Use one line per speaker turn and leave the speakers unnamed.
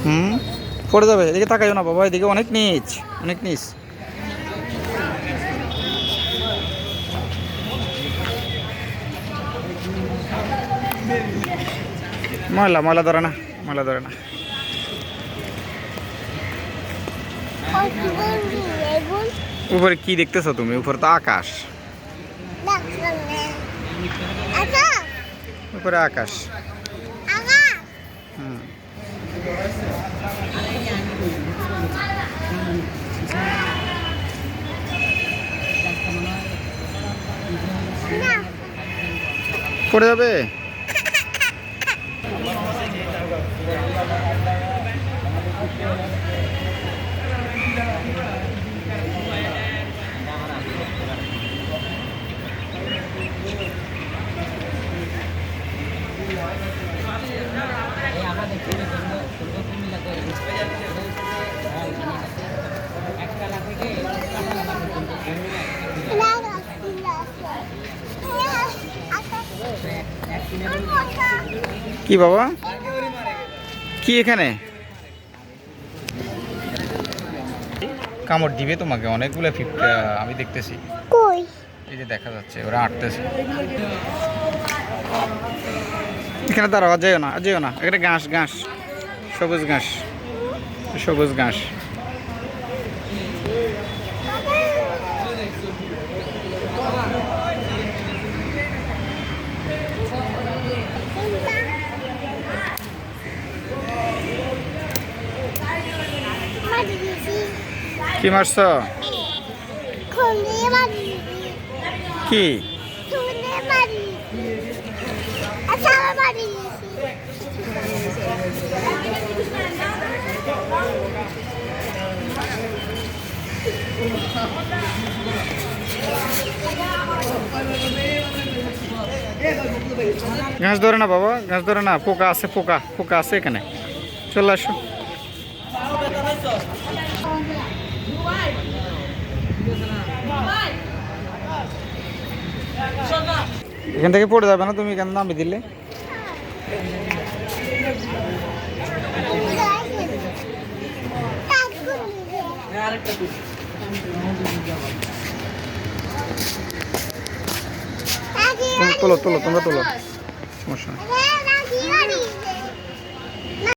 হুম, পড়ে যাবে। এদিকে তাকাইও না বাবা, এদিকে অনেক নিচ, অনেক নিচ। ময়লা ময়লা ধরে না, ময়লা ধরে না। উপরে কি দেখতেছো তুমি? উপরে তো আকাশ, উপরে আকাশ। হুম, পড়ে যাবে। কি বাবা, কি এখানে কামড় দিবে তোমাকে অনেকগুলো ফিফটা আমি দেখতেছি। কই? এই যে দেখা যাচ্ছে ওরা হাঁটতেছে। এখানে দাঁড়াও, যেও না, যেও না। এখানে ঘাস, ঘাস, সবুজ ঘাস, সবুজ ঘাস। কি মারছ? কি ঘাস ধরে না বাবা, ঘাস ধরে না। পোকা আছে, পোকা, পোকা আছে এখানে। চলে আসো। এখান থেকে পড়ে যাবে না তুমি, কেন নামিয়ে দিলে? তোলো তোলো, তোমরা তোলো, সমস্যা নেই।